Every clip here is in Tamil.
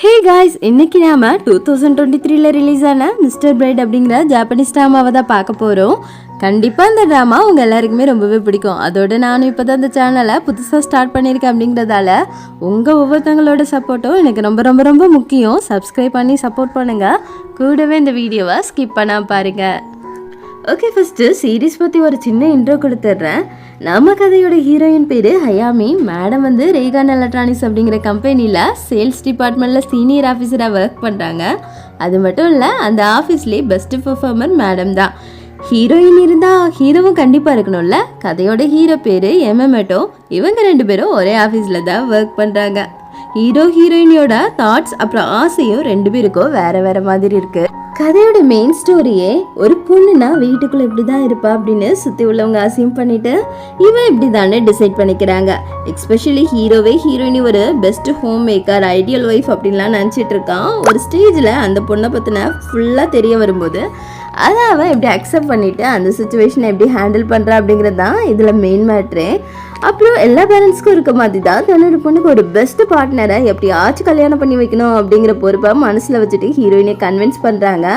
ஹே காய்ஸ், இன்னைக்கு நாம 2023ல ரிலீஸ் ஆன மிஸ்டர் பிரைட் அப்படிங்கிற ஜாப்பனீஸ் ட்ராமாவை தான் பார்க்க போகிறோம். கண்டிப்பாக இந்த ட்ராமா உங்கள் எல்லாருக்குமே ரொம்பவே பிடிக்கும். அதோடு நானும் இப்போ தான் இந்த சேனலை புதுசாக ஸ்டார்ட் பண்ணியிருக்கேன். அப்படிங்கிறதால உங்கள் ஒவ்வொருத்தவங்களோட சப்போர்ட்டும் எனக்கு ரொம்ப ரொம்ப ரொம்ப முக்கியம். சப்ஸ்கிரைப் பண்ணி சப்போர்ட் பண்ணுங்கள். கூடவே இந்த வீடியோவை ஸ்கிப் பண்ணாமல் பாருங்கள். ஓகே, ஃபஸ்ட்டு சீரீஸ் பற்றி ஒரு சின்ன இன்ட்ரோ கொடுத்துட்றேன். நம்ம கதையோட ஹீரோயின் பேர் ஹயாமி. மேடம் வந்து ரேகான் எலக்ட்ரானிக்ஸ் அப்படிங்கிற கம்பெனியில் சேல்ஸ் டிபார்ட்மெண்ட்டில் சீனியர் ஆஃபீஸராக ஒர்க் பண்ணுறாங்க. அது மட்டும் இல்லை, அந்த ஆஃபீஸ்லேயே பெஸ்ட்டு பெர்ஃபார்மர் மேடம் தான். ஹீரோயின் இருந்தால் ஹீரோவும் கண்டிப்பாக இருக்கணும்ல. கதையோட ஹீரோ பேர் எமமேட்டோ. இவங்க ரெண்டு பேரும் ஒரே ஆஃபீஸில் தான் ஒர்க் பண்ணுறாங்க. ஹீரோ ஹீரோயினியோட தாட்ஸ் அப்புறம் ஆசையும் ரெண்டு பேருக்கும் வேறு வேறு மாதிரி இருக்குது. கதையோட மெயின் ஸ்டோரியே ஒரு பொண்ணுனா வீட்டுக்குள்ளே இப்படி தான் இருப்பா அப்படின்னு சுற்றி உள்ளவங்க அசியூம் பண்ணிட்டு இவன் இப்படி தானே டிசைட் பண்ணிக்கிறாங்க. எஸ்பெஷலி ஹீரோவே ஹீரோயினி ஒரு best home maker, ideal wife அப்படின்லாம் நினச்சிட்டு இருக்கான். ஒரு ஸ்டேஜில் அந்த பொண்ணை பற்றின ஃபுல்லாக தெரிய வரும்போது அதை அவன் எப்படி அக்செப்ட் பண்ணிவிட்டு அந்த சுச்சுவேஷனை எப்படி ஹேண்டில் பண்ணுறா அப்படிங்கிறது தான் இதில் மெயின் மேட்ரே. அப்புறம் எல்லா பேரண்ட்ஸ்க்கும் இருக்க மாதிரி தான் தன்னோட பொண்ணுக்கு ஒரு பெஸ்ட் பார்ட்னரை எப்படி ஆச்சு கல்யாணம் பண்ணி வைக்கணும் அப்படிங்கிற பொறுப்பை மனசில் வச்சுட்டு ஹீரோயினை கன்வின்ஸ் பண்ணுறாங்க.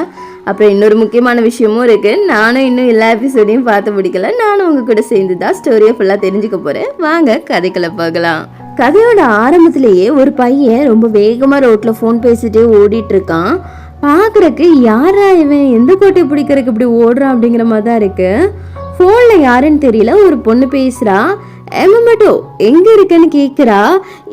அப்புறம் இன்னொரு முக்கியமான விஷயமும் இருக்குது. நானும் இன்னும் எல்லா எபிசோடையும் பார்த்து பிடிக்கல. நானும் உங்கள் கூட சேர்ந்து தான் ஸ்டோரியை ஃபுல்லாக தெரிஞ்சுக்க போகிறேன். வாங்க கதைக்குள்ள போகலாம். கதையோட ஆரம்பத்திலேயே ஒரு பையன் ரொம்ப வேகமாக ரோட்டில் ஃபோன் பேசிட்டே ஓடிட்டு இருக்கான். பார்க்குறக்கு யாரா இவன், எந்த கோட்டை பிடிக்கிறதுக்கு இப்படி ஓடுறான் அப்படிங்கிற மாதிரி தான் இருக்குது. ஃபோனில் யாருன்னு தெரியல. ஒரு பொண்ணு பேசுகிறா. எமமேட்டோ எங்கே இருக்கேன்னு கேட்குறா.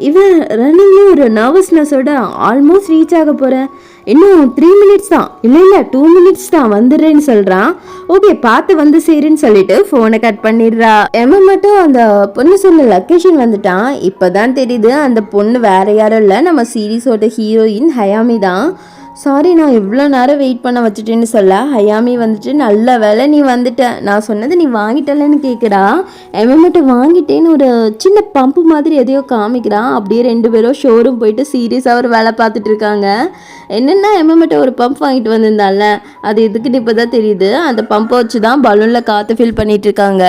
இவன் ரன்னிங்ல ஒரு நர்வஸ்னஸோட ஆல்மோஸ்ட் ரீச் ஆக போகிறேன், இன்னும் 3 மினிட்ஸ் தான், இல்லை 2 மினிட்ஸ் தான் வந்துடுறேன்னு சொல்கிறான். ஓகே, பார்த்து வந்து சரின்னு சொல்லிட்டு ஃபோனை கட் பண்ணிடுறா. எமமேட்டோ அந்த பொண்ணு சொன்ன லொக்கேஷன் வந்துட்டான். இப்போ தான் தெரியுது அந்த பொண்ணு வேற யாரும் இல்லை, நம்ம சீரீஸோட ஹீரோயின் ஹயாமி தான். சாரி, நான் இவ்வளோ நேரம் வெயிட் பண்ண வச்சுட்டேன்னு சொல்ல ஹயாமி வந்துட்டு நல்ல வேலை நீ வந்துட்ட, நான் சொன்னது நீ வாங்கிட்டலன்னு கேட்குறா. எமமேட்டோ வாங்கிட்டேன்னு ஒரு சின்ன பம்பு மாதிரி எதையோ காமிக்கிறான். அப்படியே ரெண்டு பேரும் ஷோரூம் போயிட்டு சீரியஸாக ஒரு வேலை பார்த்துட்டு இருக்காங்க. என்னென்னா எமமேட்டோ ஒரு பம்ப் வாங்கிட்டு வந்திருந்தால, அது எதுக்குன்னு இப்போ தான் தெரியுது. அந்த பம்பை வச்சு தான் பலூனில் காற்று ஃபில் பண்ணிட்டு இருக்காங்க.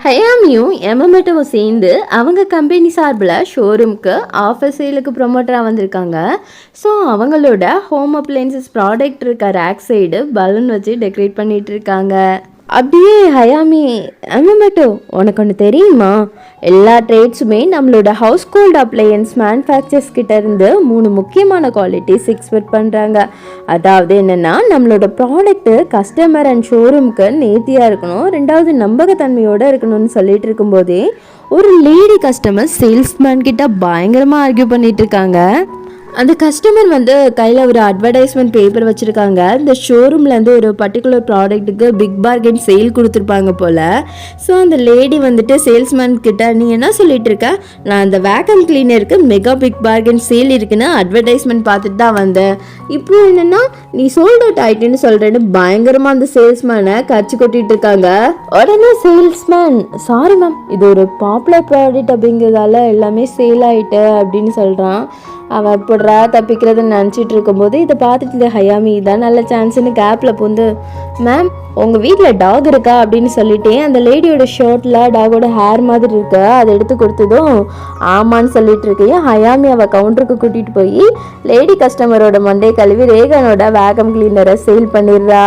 ஹயாமியும் எமமேட்டோவும் சேர்ந்து அவங்க கம்பெனி சார்பில் ஷோரூம்க்கு ஆஃபர் சேலுக்கு ப்ரொமோட்டராக வந்திருக்காங்க. ஸோ அவங்களோட ஹோம் அப்ளையன்சஸ் ப்ராடக்ட் இருக்க ரேக் சைடு பலூன் வச்சு டெக்கரேட் பண்ணிகிட்டு இருக்காங்க. அப்படியே ஹயாமி, எமமேட்டோ உனக்கு ஒன்று தெரியுமா, எல்லா ட்ரேட்ஸுமே நம்மளோட ஹவுஸ் ஹோல்ட் அப்ளையன்ஸ் மேனுஃபேக்சர்ஸ் கிட்ட இருந்து 3 முக்கியமான குவாலிட்டிஸ் எக்ஸ்பெக்ட் பண்ணுறாங்க. அதாவது என்னென்னா, நம்மளோட ப்ராடக்ட்டு கஸ்டமர் அண்ட் ஷோரூமுக்கு நேர்த்தியாக இருக்கணும், 2வது நம்பகத்தன்மையோடு இருக்கணும்னு சொல்லிட்டு இருக்கும்போதே ஒரு லேடி கஸ்டமர் சேல்ஸ்மேன் கிட்ட பயங்கரமாக ஆர்கியூ பண்ணிட்டு இருக்காங்க. அந்த கஸ்டமர் வந்து கையில் ஒரு அட்வர்டைஸ்மெண்ட் பேப்பர் வச்சுருக்காங்க. இந்த ஷோரூம்லேருந்து ஒரு பர்டிகுலர் ப்ராடக்ட்டுக்கு பிக் பார்கென் சேல் கொடுத்துருப்பாங்க போல். ஸோ அந்த லேடி வந்துட்டு சேல்ஸ்மேன் கிட்ட நீ என்ன சொல்லிட்டு இருக்க, நான் அந்த வேக்கம் கிளீனருக்கு மெகா பிக் பார்கென் சேல் இருக்குன்னு அட்வர்டைஸ்மெண்ட் பார்த்துட்டு தான் வந்தேன், இப்போ என்னென்னா நீ சோல்ட் அவுட் ஆகிட்டுன்னு சொல்கிறேன்னு பயங்கரமாக அந்த சேல்ஸ்மேனை கச்சி கொட்டிட்டு இருக்காங்க. உடனே சேல்ஸ்மேன், சாரி மேம், இது ஒரு பாப்புலர் ப்ராடக்ட் அப்படிங்கிறதால எல்லாமே சேல் ஆகிட்டு அப்படின்னு சொல்கிறான். அவன் எப்படா தப்பிக்கிறதுன்னு நினச்சிட்டு இருக்கும்போது இதை பார்த்துட்டு ஹயாமி தான் நல்ல சான்ஸ்னு கேப்பில் புந்து, மேம் உங்கள் வீட்டில் டாக் இருக்கா அப்படின்னு சொல்லிட்டேன். அந்த லேடியோட ஷர்ட்டில் டாகோட ஹேர் மாதிரி இருக்கு, அதை எடுத்து கொடுத்ததும் ஆமான்னு சொல்லிட்டு இருக்கேன். ஹயாமி அவள் கவுண்டருக்கு கூட்டிகிட்டு போய் லேடி கஸ்டமரோட மண்டே கழுவி ரேகானோட வேக்கம் கிளீனரை சேல் பண்ணிடுறா.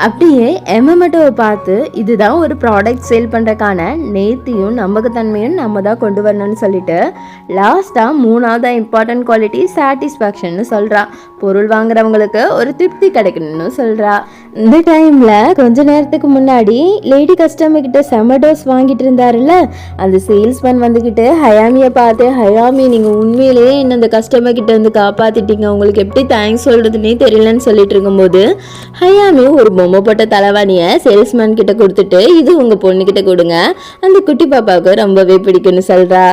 அப்படியே எமமேட்டோவை பார்த்து இதுதான் ஒரு ப்ராடக்ட் சேல் பண்ணுறக்கான நேர்த்தியும் நம்பகத்தன்மையும் நம்ம தான் கொண்டு வரணும்னு சொல்லிட்டு லாஸ்ட்டாக 3வது இம்பார்ட்டன்ட் குவாலிட்டி சாட்டிஸ்ஃபேக்ஷன்னு சொல்கிறா. பொருள் வாங்குறவங்களுக்கு ஒரு திருப்தி கிடைக்கணும்னு சொல்கிறா. இந்த டைமில் கொஞ்ச நேரத்துக்கு முன்னாடி லேடி கஸ்டமர் கிட்ட செமடோஸ் வாங்கிட்டு இருந்தாருல்ல, அந்த சேல்ஸ்மேன் வந்துக்கிட்டு ஹயாமியை பார்த்து, ஹயாமி நீங்கள் உண்மையிலேயே இன்னும் அந்த கஸ்டமர் கிட்ட வந்து காப்பாற்றிட்டீங்க, உங்களுக்கு எப்படி தேங்க்ஸ் சொல்கிறதுனே தெரியலன்னு சொல்லிட்டு இருக்கும்போது ஹயாமி ஒரு பொம்மைப்பட்ட தலைவாணியை சேல்ஸ்மேன் கிட்ட கொடுத்துட்டு இது உங்கள் பொண்ணுக்கிட்ட கொடுங்க, அந்த குட்டி பாப்பாவுக்கு ரொம்பவே பிடிக்கும்னு சொல்கிறா.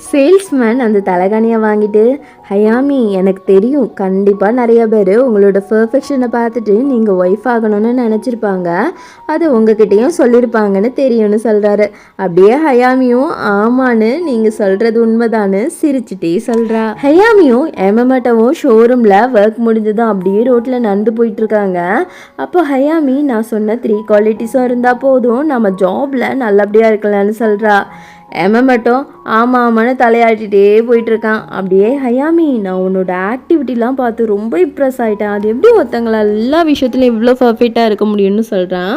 சேல்ஸ்மேன் அந்த தலைகாணியை வாங்கிட்டு, ஹயாமி எனக்கு தெரியும் கண்டிப்பாக நிறைய பேர் உங்களோட பர்ஃபெக்ஷனை பார்த்துட்டு நீங்கள் ஒய்ஃப் ஆகணும்னு நினச்சிருப்பாங்க, அதை உங்ககிட்டையும் சொல்லியிருப்பாங்கன்னு தெரியும்னு சொல்கிறாரு. அப்படியே ஹயாமியும் ஆமான்னு நீங்கள் சொல்கிறது உண்மைதான்னு சிரிச்சுட்டே சொல்கிறா. ஹயாமியும் எமமேட்டோவும் ஷோரூமில் ஒர்க் முடிஞ்சதும் அப்படியே ரோட்டில் நடந்து போயிட்டுருக்காங்க. அப்போ ஹயாமி, நான் சொன்ன 3 குவாலிட்டிஸும் இருந்தால் போதும், நம்ம ஜாபில் நல்லபடியாக இருக்கலான்னு சொல்கிறா. மட்டும் ஆமாம்னு தலையாட்டிகிட்டே போயிட்டுருக்கான். அப்படியே ஹயாமி, நான் உன்னோட ஆக்டிவிட்டிலாம் பார்த்து ரொம்ப இம்ப்ரெஸ் ஆகிட்டேன். அது எப்படி ஒருத்தங்களா எல்லா விஷயத்துலையும் இவ்வளோ பர்ஃபெக்டாக இருக்க முடியும்னு சொல்கிறான்.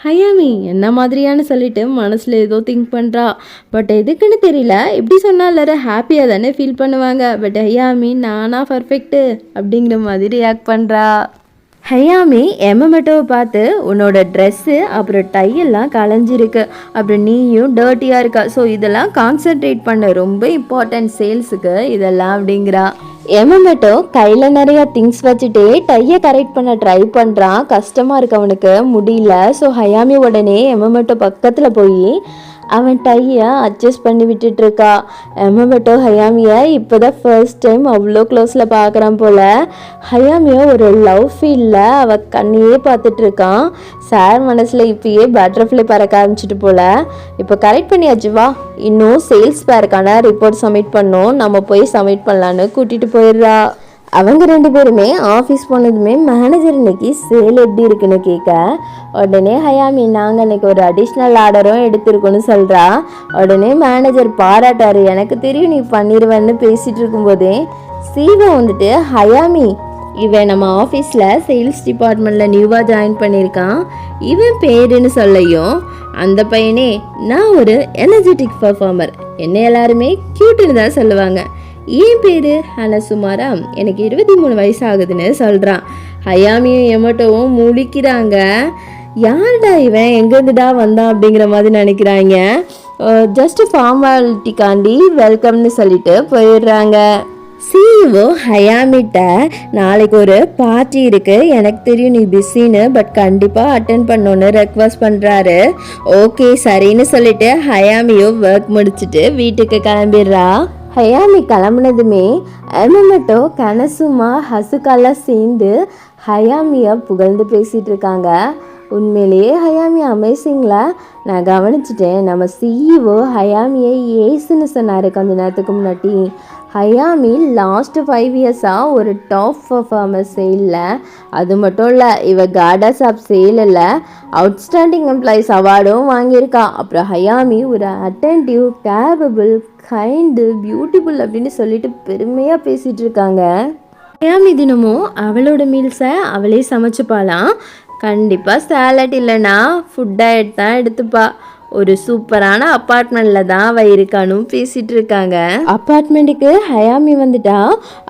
ஹயாமி என்ன மாதிரியான்னு சொல்லிட்டு மனசில் ஏதோ திங்க் பண்ணுறா. பட் எதுக்குன்னு தெரியல. எப்படி சொன்னால் எல்லாரும் ஹாப்பியாக தானே ஃபீல் பண்ணுவாங்க. பட் ஹயாமி நானா பர்ஃபெக்ட்டு அப்படிங்கிற மாதிரி ரியாக்ட் பண்ணுறா. ஹயாமி எமமெட்டோவை பார்த்து, உன்னோட ட்ரெஸ்ஸு அப்புறம் டையெல்லாம் கலைஞ்சிருக்கு, அப்புறம் நீயும் டர்ட்டியாக இருக்கா, ஸோ இதெல்லாம் கான்சென்ட்ரேட் பண்ண, ரொம்ப இம்பார்ட்டன்ட் சேல்ஸுக்கு இதெல்லாம் அப்படிங்கிறா. எமமெட்டோ கையில் நிறையா திங்ஸ் வச்சுட்டே டையை கரெக்ட் பண்ண ட்ரை பண்ணுறான். கஷ்டமாக இருக்கு அவனுக்கு, முடியல. ஸோ ஹயாமி உடனே எமமெட்டோ பக்கத்தில் போய் அவன் டையை அட்ஜஸ்ட் பண்ணி விட்டுட்ருக்கா. எமமெட்டோ ஹயாமியை இப்போ தான் ஃபர்ஸ்ட் டைம் அவ்வளோ க்ளோஸில் பார்க்குறான் போல். ஹயாமியை ஒரு லவ் ஃபீலில் அவள் கண்ணையே பார்த்துட்ருக்கான். சார் மனசில் இப்பயே பட்டர்ஃப்ளை பறக்க ஆரம்பிச்சிட்டு போல். இப்போ கரெக்ட் பண்ணியாச்சு, வா இன்னும் சேல்ஸ் பேருக்கான ரிப்போர்ட் சப்மிட் பண்ணோம், நம்ம போய் சப்மிட் பண்ணலான்னு கூட்டிகிட்டு போயிடுறா. அவங்க 2 பேருமே ஆஃபீஸ் போனதுமே மேனேஜர் இன்னைக்கு சேல் எப்படி இருக்குன்னு கேட்க, உடனே ஹயாமி நாங்கள் இன்னைக்கு ஒரு அடிஷ்னல் ஆர்டரும் எடுத்திருக்கோன்னு சொல்கிறா. உடனே மேனேஜர் பாராட்டாரு, எனக்கு தெரியும் நீ பண்ணிடுவேன்னு பேசிகிட்டு இருக்கும்போதே சீவா வந்துட்டு, ஹயாமி இவன் நம்ம ஆஃபீஸில் சேல்ஸ் டிபார்ட்மெண்ட்டில் நியூவாக ஜாயின் பண்ணியிருக்கான், இவன் பேருன்னு சொல்லையும் அந்த பையனே நான் ஒரு எனர்ஜெட்டிக் பர்ஃபார்மர், என்னை எல்லாருமே க்யூட்டுன்னு தான் சொல்லுவாங்க, என் பேர் ஹனசுமாரா, எனக்கு 23 வயசு ஆகுதுன்னு சொல்கிறான். ஹயாமியும் எமட்டோவும் முழிக்கிறாங்க. யார்டா இவன், எங்கேருந்துடா வந்தான் அப்படிங்கிற மாதிரி நினைக்கிறாங்க. ஜஸ்ட் ஃபார்மாலிட்டிக்காண்டி வெல்கம்னு சொல்லிட்டு போயிடுறாங்க. சிஇஓ ஹயாமிட்ட நாளைக்கு ஒரு பார்ட்டி இருக்குது, எனக்கு தெரியும் நீ பிஸின்னு, பட் கண்டிப்பாக அட்டென்ட் பண்ணணுன்னு ரெக்வஸ்ட் பண்ணுறாரு. ஓகே சரின்னு சொல்லிட்டு ஹயாமியும் ஒர்க் முடிச்சுட்டு வீட்டுக்கு கிளம்பிடுறா. ஹயாமி கிளம்புனதுமே எமமெட்டோ கனசுமா ஹசுகாலாம் சேர்ந்து ஹயாமியை புகழ்ந்து பேசிகிட்டு இருக்காங்க. உண்மையிலேயே ஹயாமி அமேசிங்களா, நான் கவனிச்சிட்டேன். நம்ம சிஇஓ ஹயாமியை ஏசுன்னு சொன்னார் கொஞ்ச நேரத்துக்கு முன்னாடி. ஹயாமி லாஸ்ட்டு 5 இயர்ஸாக ஒரு டாப் பர்ஃபார்மர் சேலில், அது மட்டும் இல்லை இவ கார்டாஸ் ஆஃப் சேலில் அவுட்ஸ்டாண்டிங் எம்ப்ளாயிஸ் அவார்டும் வாங்கியிருக்கா. அப்புறம் ஹயாமி ஒரு அட்டென்டிவ், கேபபிள், கைண்டு, பியூட்டிஃபுல் அப்படின்னு சொல்லிட்டு பெருமையாக பேசிகிட்டு இருக்காங்க. ஹயாமி தினமும் அவளோட மீல்ஸை அவளே சமைச்சுப்பாலாம். கண்டிப்பாக சேலட் இல்லைன்னா ஃபுட் டயட் தான் எடுத்துப்பா. ஒரு சூப்பரான அப்பார்ட்மெண்ட்டில் தான் அவள் இருக்கானும் பேசிகிட்டு இருக்காங்க. அப்பார்ட்மெண்ட்டுக்கு ஹயாமி வந்துட்டா.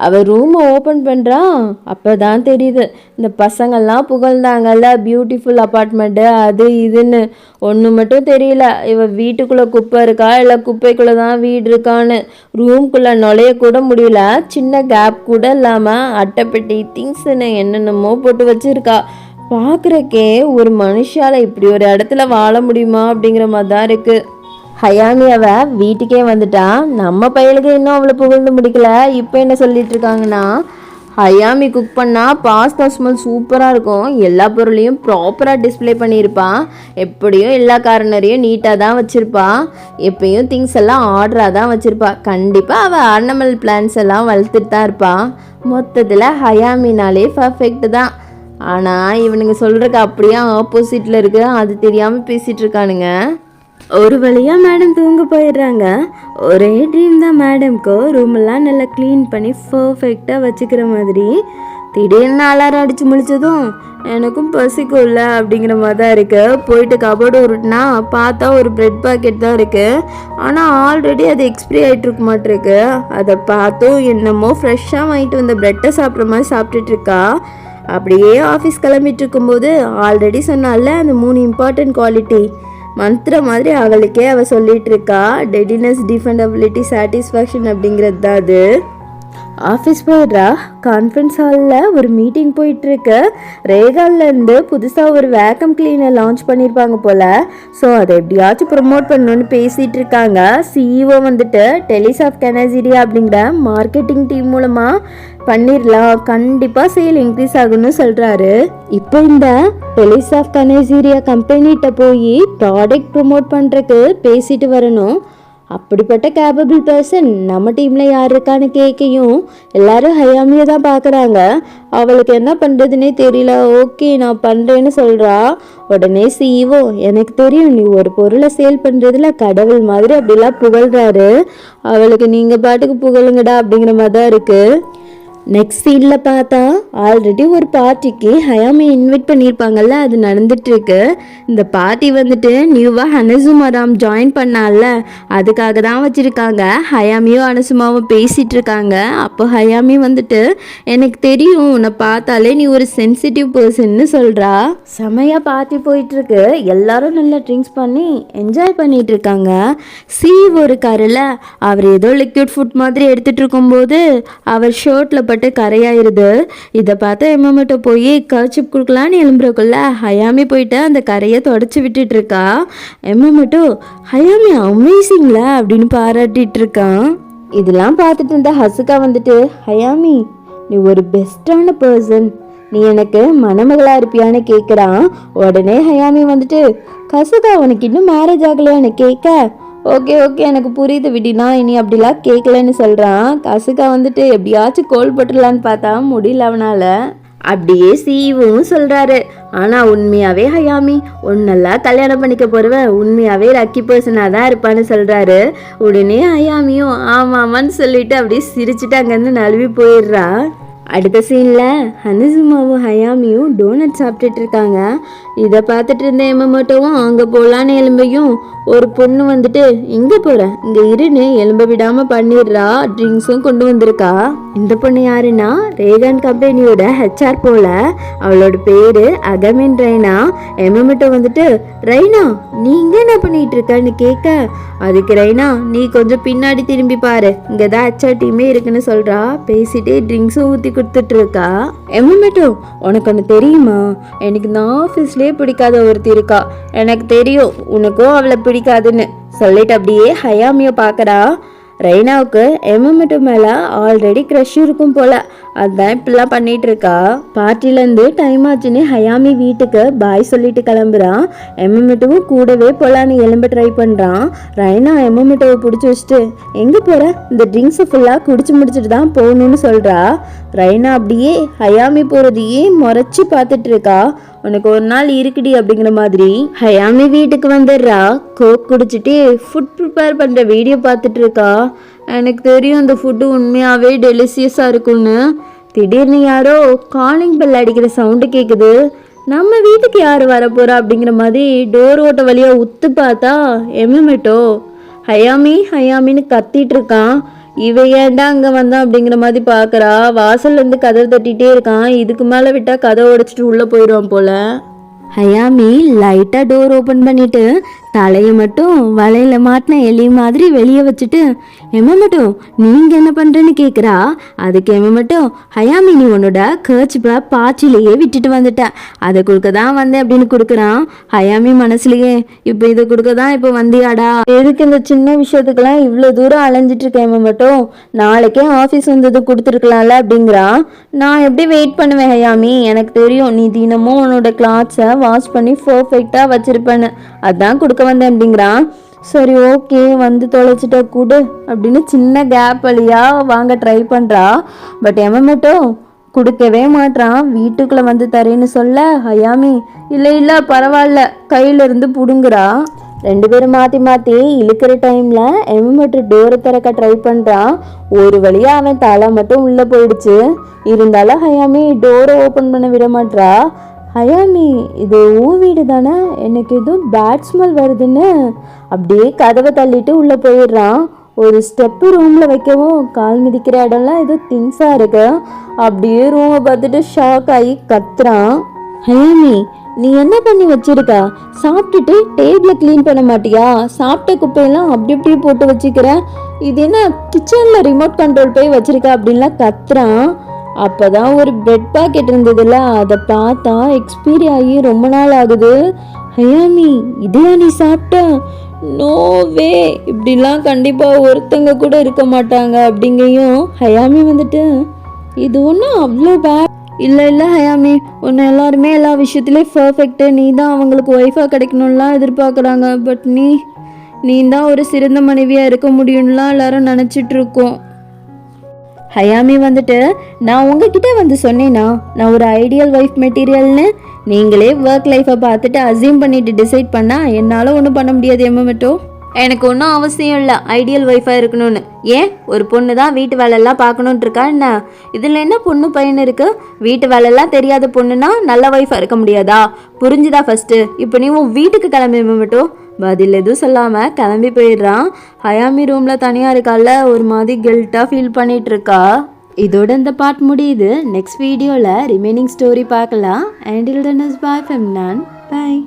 அவள் ரூமை ஓப்பன் பண்ணுறான். அப்போ தான் தெரியுது, இந்த பசங்கள்லாம் புகழ்ந்தாங்கல்ல பியூட்டிஃபுல் அப்பார்ட்மெண்ட்டு அது இதுன்னு, ஒன்று மட்டும் தெரியல, இவள் வீட்டுக்குள்ளே குப்பை இருக்கா இல்லை குப்பைக்குள்ளே தான் வீடு இருக்கான்னு. ரூம்குள்ளே நுழைய கூட முடியல, சின்ன கேப் கூட இல்லாமல் அட்டைப்பெட்டி திங்ஸ்ன்னு என்னென்னமோ போட்டு வச்சுருக்கா. பார்க்குறக்கே ஒரு மனுஷால இப்படி ஒரு இடத்துல வாழ முடியுமா அப்படிங்கிற மாதிரி தான் இருக்குது. ஹயாமி அவள் வீட்டுக்கே வந்துட்டா. நம்ம பையலுக்கு இன்னும் அவளை புகழ்ந்து முடிக்கல. இப்போ என்ன சொல்லிட்டு இருக்காங்கன்னா, ஹயாமி குக் பண்ணால் பாஸ்தா ஸ்மெல் சூப்பராக இருக்கும், எல்லா பொருளையும் ப்ராப்பராக டிஸ்பிளே பண்ணியிருப்பான், எப்படியும் எல்லா கார்னரையும் நீட்டாக தான் வச்சுருப்பான், எப்பயும் திங்ஸ் எல்லாம் ஆர்டராக தான் வச்சுருப்பா, கண்டிப்பாக அவள் ஆர்னமல் பிளான்ஸ் எல்லாம் வளர்த்துட்டு தான் இருப்பான். மொத்தத்தில் ஹயாமினாலே பர்ஃபெக்ட் தான். ஆனால் இவனுங்க சொல்கிறக்கு அப்படியே ஆப்போசிட்டில் இருக்கு, அது தெரியாமல் பேசிகிட்டு இருக்கானுங்க. ஒரு வழியாக மேடம் தூங்க போயிடுறாங்க. ஒரே ட்ரீம் தான் மேடம்க்கு, ரூமெல்லாம் நல்லா க்ளீன் பண்ணி பர்ஃபெக்டாக வச்சுக்கிற மாதிரி. திடீர்னு அலாரம் அடித்து முடிச்சதும் எனக்கும் பசிக்கும்ல அப்படிங்கிற மாதிரி தான் இருக்குது. போயிட்டு கபோர்டு உருட்டுனா பார்த்தா ஒரு ப்ரெட் பாக்கெட் தான் இருக்குது. ஆனால் ஆல்ரெடி அது எக்ஸ்பிரி ஆகிட்டு இருக்க மாட்டிருக்கு. அதை பார்த்தும் என்னமோ ஃப்ரெஷ்ஷாக வாங்கிட்டு வந்த ப்ரெட்டை சாப்பிட்ற மாதிரி சாப்பிட்டுட்ருக்கா. அப்படியே ஆஃபீஸ் கிளம்பிட்டு இருக்கும்போது ஆல்ரெடி சொன்னால அந்த 3 இம்பார்ட்டன்ட் குவாலிட்டி மந்த்ர மாதிரி அவளுக்கே அவள் சொல்லிட்டு இருக்கா. டெடினஸ், டிஃபெண்டபிலிட்டி, சாட்டிஸ்ஃபேக்ஷன் அப்படிங்கிறது தான் அது. ஆஃபீஸ் போயிடுறா. கான்ஃபரன்ஸ் ஹாலில் ஒரு மீட்டிங் போயிட்டுருக்கு. ரேகால்லேருந்து புதுசாக ஒரு வேக்கம் கிளீனர் லான்ச் பண்ணியிருப்பாங்க போல். ஸோ அதை எப்படியாச்சும் ப்ரொமோட் பண்ணணுன்னு பேசிகிட்டு இருக்காங்க. சிஇஓ வந்துட்டு டெலிசாஃப்ட் கனேசிரியா அப்படிங்கிற மார்க்கெட்டிங் டீம் மூலமாக பண்ணிடலாம், கண்டிப்பாக சேல் இன்க்ரீஸ் ஆகுன்னு சொல்கிறாரு. இப்போ இந்த டெலிசாஃப்ட் கனேசிரியா கம்பெனிகிட்ட போய் ப்ராடக்ட் ப்ரொமோட் பண்ணுறதுக்கு பேசிட்டு வரணும். அப்படிப்பட்ட கேப்பபிள் பர்சன் நம்ம டீமில் யார் இருக்கான்னு கேட்கையும் எல்லாரும் ஹயாமியை தான் பார்க்குறாங்க. அவளுக்கு என்ன பண்ணுறதுனே தெரியல. ஓகே நான் பண்ணுறேன்னு சொல்கிறா. உடனே சிஇஓ, எனக்கு தெரியும் நீ ஒரு பொருளை சேல் பண்ணுறதுல கடவுள் மாதிரி அப்படிலாம் புகழ்கிறாரு. அவளுக்கு நீங்கள் பாட்டுக்கு புகழுங்கடா அப்படிங்கிற மாதிரி தான் இருக்குது. நெக்ஸ்ட் சீனில் பார்த்தா ஆல்ரெடி ஒரு பார்ட்டிக்கு ஹயாமி இன்வைட் பண்ணியிருப்பாங்கல்ல, அது நடந்துட்டுருக்கு. இந்த பார்ட்டி வந்துட்டு நியூவாக ஹனசுமாராம் ஜாயின் பண்ணால அதுக்காக தான் வச்சுருக்காங்க. ஹயாமியும் அனசுமாவும் பேசிகிட்டு இருக்காங்க. அப்போ ஹயாமி வந்துட்டு எனக்கு தெரியும் உன்னை பார்த்தாலே நீ ஒரு சென்சிட்டிவ் பர்சன்னு சொல்கிறா. செமையாக பார்ட்டி போயிட்டுருக்கு. எல்லாரும் நல்லா ட்ரிங்க்ஸ் பண்ணி என்ஜாய் பண்ணிகிட்டு இருக்காங்க. ஒரு கரில் அவர் ஏதோ லிக்விட் ஃபுட் மாதிரி எடுத்துகிட்டு இருக்கும்போது அவர் ஷர்ட்டில் கரையாயிருது. இதை பார்த்து எம்மகிட்ட போய் கர்ச்சிப் கொடுக்கலான்னு எழும்புறக்குள்ள ஹயாமி போயிட்டு அந்த கரையை தொடச்சி விட்டுட்டு இருக்கா. எம்மகிட்ட ஹயாமி அமேசிங்ல அப்படின்னு பாராட்டிட்டு இருக்கான். இதெல்லாம் பார்த்துட்டு இருந்த ஹசுகா வந்துட்டு ஹயாமி நீ ஒரு பெஸ்டான பர்சன், நீ எனக்கு மணமகளா இருப்பியான்னு கேட்குறான். உடனே ஹயாமி வந்துட்டு ஹசுகா உனக்கு இன்னும் மேரேஜ் ஆகலையான்னு கேட்க ஓகே ஓகே எனக்கு புரியுது விடினா இனி அப்படிலாம் கேட்கலன்னு சொல்கிறான். கசுக்கா வந்துட்டு எப்படியாச்சும் கோல் போட்டுடலான்னு பார்த்தா முடியல அவனால். அப்படியே சிஇவும் சொல்கிறாரு, ஆனால் உண்மையாகவே ஹயாமி உன்னெல்லாம் கல்யாணம் பண்ணிக்க போகிறவன் உண்மையாகவே லக்கி பர்சனாக தான் இருப்பான்னு சொல்கிறாரு. உடனே ஹயாமியும் ஆமாமான்னு சொல்லிட்டு அப்படியே சிரிச்சுட்டு அங்கேருந்து நழுவி போயிடுறா. அடுத்த சீனில் ஹனசுமாவும் ஹயாமியும் டோனட் சாப்பிட்டுட்டு இருக்காங்க. இதை பார்த்துட்டு இருந்த எம்மட்டவும் அங்கே போகலான்னு எலும்பையும் ஒரு பொண்ணு வந்துட்டு இங்கே போகிறேன் இங்கே இருன்னு எலும்ப விடாமல் பண்ணிடுறா. ட்ரிங்க்ஸும் கொண்டு வந்திருக்கா. இந்த பொண்ணு யாருன்னா ரேகான் கம்பெனியோட ஹெச்ஆர் போல. அவளோட பேர் அகமின் ரெய்னா. எம்மட்டோ வந்துட்டு ரெய்னா நீ இங்கே என்ன பண்ணிட்டு இருக்கன்னு கேட்க அதுக்கு ரெய்னா நீ கொஞ்சம் பின்னாடி திரும்பி பாரு இங்கே தான் ஹெச்ஆர் டீமே இருக்குன்னு சொல்கிறா. பேசிட்டே ட்ரிங்க்ஸும் ஊற்றி கொடுத்துட்டு இருக்கா. எம்மட்டோ உனக்கு ஒன்று தெரியுமா, எனக்கு இந்த ஆஃபீஸ்லேயே பிடிக்காத ஒருத்தி இருக்கா. எனக்கு தெரியும் உனக்கும் அவளை பிடிக்காதுன்னு சொல்லிட்டு அப்படியே ஹயாமியை பார்க்கறா. ரெய்னாவுக்கு எம்மட்டு மேலே ஆல்ரெடி க்ரஷ் இருக்கும் போல, அதுதான் இப்படிலாம் பண்ணிட்டு இருக்கா. பார்ட்டிலேருந்து டைம் ஆச்சுன்னு ஹயாமி வீட்டுக்கு பாய் சொல்லிட்டு கிளம்புறான். எம்மட்டுவும் கூடவே போலான்னு எலும்ப ட்ரை பண்ணுறான். ரெய்னா எம்மட்டுவை பிடிச்சி வச்சுட்டு எங்கே போகிற இந்த ட்ரிங்க்ஸை ஃபுல்லாக குடிச்சு முடிச்சுட்டு தான் போகணும்னு சொல்கிறா. ரெய்னா அப்படியே ஹயாமி போகிறதையே முறைச்சி பார்த்துட்டு இருக்கா. உனக்கு ஒரு நாள் இருக்குடி அப்படிங்கிற மாதிரி ஹயாமி வீட்டுக்கு வந்துடுறா. கோக் குடிச்சிட்டு ஃபுட் ப்ரிப்பேர் பண்ணுற வீடியோ பார்த்துட்டு இருக்கா. எனக்கு தெரியும் இந்த ஃபுட்டு உண்மையாகவே டெலிசியஸாக இருக்கும்னு. திடீர்னு யாரோ காலிங் பெல் அடிக்கிற சவுண்டு கேட்குது. நம்ம வீட்டுக்கு யார் வரப்போகிறா அப்படிங்கிற மாதிரி டோர் ஓட்ட வழியாக உத்து பார்த்தா எம்மட்டோ ஹயாமி ஹயாமின்னு கத்திட்டு இருக்கான். இவன் ஏன்டா அங்கே வந்தான் அப்படிங்கிற மாதிரி பார்க்குறா. வாசல்லேருந்து கதவை தட்டிகிட்டே இருக்கான். இதுக்கு மேலே விட்டால் கதவை உடைச்சிட்டு உள்ளே போயிடுவான் போல. ஹயாமி லைட்டாக டோர் ஓப்பன் பண்ணிவிட்டு தலையை மட்டும் வலையில் மாட்டின எலி மாதிரி வெளியே வச்சுட்டு மட்டும் நீங்கள் என்ன பண்ணுறேன்னு கேட்குறா. அதுக்கு மட்டும் ஹயாமி நீ உன்னோட கர்ச்சிப்பை பாச்சிலேயே விட்டுட்டு வந்துட்டேன், அதை கொடுக்க தான் வந்தேன் அப்படின்னு கொடுக்குறான். ஹயாமி மனசுலையே இப்போ இதை கொடுக்க தான் இப்போ வந்தியாடா, எதுக்கு இந்த சின்ன விஷயத்துக்கெல்லாம் இவ்வளோ தூரம் அலைஞ்சிட்டு இருக்கேன் மட்டும், நாளைக்கே ஆஃபீஸ் வந்தது கொடுத்துருக்கலாம்ல அப்படிங்கிறான். நான் எப்படி வெயிட் பண்ணுவேன் ஹயாமி, எனக்கு தெரியும் நீ தினமும் உன்னோட கிளாத்ஸை வாஷ் பண்ணி பர்ஃபெக்டாக வச்சுருப்பேன்னு, அதான் கொடுக்க வந்தேன் அப்படிங்கிறான். சரி ஓகே வந்து தொலைச்சிட்ட கூடு அப்படின்னு சின்ன கேப் வழியா வாங்க ட்ரை பண்ணுறா. பட் மட்டும் கொடுக்கவே மாட்டான். வீட்டுக்குள்ளே வந்து தரேன்னு சொல்ல ஹயாமி இல்லை இல்லை பரவாயில்ல கையிலேருந்து பிடுங்குறா. ரெண்டு பேரும் மாற்றி மாற்றி இழுக்கிற டைமில் மட்டும் டோரை திறக்க ட்ரை பண்ணுறான். ஒரு வழியாக அவன் தலை மட்டும் உள்ளே போயிடுச்சு. இருந்தாலும் ஹயாமி டோரை ஓப்பன் பண்ண விட மாட்டா. ஹயாமி இது ஊ வீடு தானே, எனக்கு எதுவும் பேட் ஸ்மெல் வருதுன்னு அப்படியே கதவை தள்ளிட்டு உள்ளே போயிடுறான். ஒரு ஸ்டெப்பு ரூமில் வைக்கவும் கால் மிதிக்கிற இடம்லாம் ஏதோ திங்ஸாக இருக்கு. அப்படியே ரூமை பார்த்துட்டு ஷாக் ஆகி கத்துறான். ஹயாமி நீ என்ன பண்ணி வச்சிருக்கா, சாப்பிட்டுட்டு டேபிளை க்ளீன் பண்ண மாட்டியா, சாப்பிட்ட குப்பையெல்லாம் அப்படி இப்படி போட்டு வச்சுக்கிற, இது என்ன கிச்சனில் ரிமோட் கண்ட்ரோல் போய் வச்சிருக்கா அப்படின்லாம் கத்துறான். அப்போதான் ஒரு பிரெட் பாக்கெட் இருந்ததுல, அதை பார்த்தா எக்ஸ்பீரி ஆகி ரொம்ப நாள் ஆகுது. ஹயாமி இதையா நீ சாப்பிட்ட, நோவே இப்படிலாம் கண்டிப்பாக ஒருத்தங்க கூட இருக்க மாட்டாங்க அப்படிங்கையும் ஹயாமி வந்துட்டு இது ஒன்றும் அவ்வளோ பேட் இல்லை இல்லை ஹயாமி, உன்னை எல்லாருமே எல்லா விஷயத்துலேயும் பர்ஃபெக்ட்டு, நீ தான் அவங்களுக்கு ஒய்ஃபாக கிடைக்கணும்லாம் எதிர்பார்க்குறாங்க. பட் நீ நீ தான் ஒரு சிறந்த மனைவியாக இருக்க முடியும்லாம் எல்லாரும் நினச்சிட்டு இருக்கோம். ஹயாமி வந்துட்டு, நான் உங்ககிட்ட வந்து சொன்னேன்னா நான் ஒரு ஐடியல் ஒய்ஃப் மெட்டீரியல்னு? நீங்களே ஒர்க் லைஃப்பை பார்த்துட்டு அசியூம் பண்ணிட்டு டிசைட் பண்ணால் என்னால் ஒன்றும் பண்ண முடியாது. எம்மட்டோ எனக்கு ஒன்றும் அவசியம் இல்லை ஐடியல் ஒய்ஃபாக இருக்கணும்னு. ஏன் ஒரு பொண்ணு தான் வீட்டு வேலையெல்லாம் பார்க்கணுன்ட்டு இருக்கா என்ன? இதில் என்ன பொண்ணு பையன் இருக்கு? வீட்டு வேலையெல்லாம் தெரியாத பொண்ணுன்னா நல்ல ஒய்ஃபாக இருக்க முடியாதா? புரிஞ்சுதா ஃபஸ்ட்டு? இப்போ நீ உன் வீட்டுக்கு கிளம்பி மட்டும் பதில் எதுவும் சொல்லாமல் கிளம்பி போயிடுறான். ஹயாமி ரூமில் தனியாக இருக்கால, ஒரு மாதிரி கில்ட்டாக ஃபீல் பண்ணிட்டு இருக்கா. இதோட இந்த பார்ட் முடியுது. நெக்ஸ்ட் வீடியோவில் ரிமைனிங் ஸ்டோரி பார்க்கலாம். And till then is bye from நான். பாய்.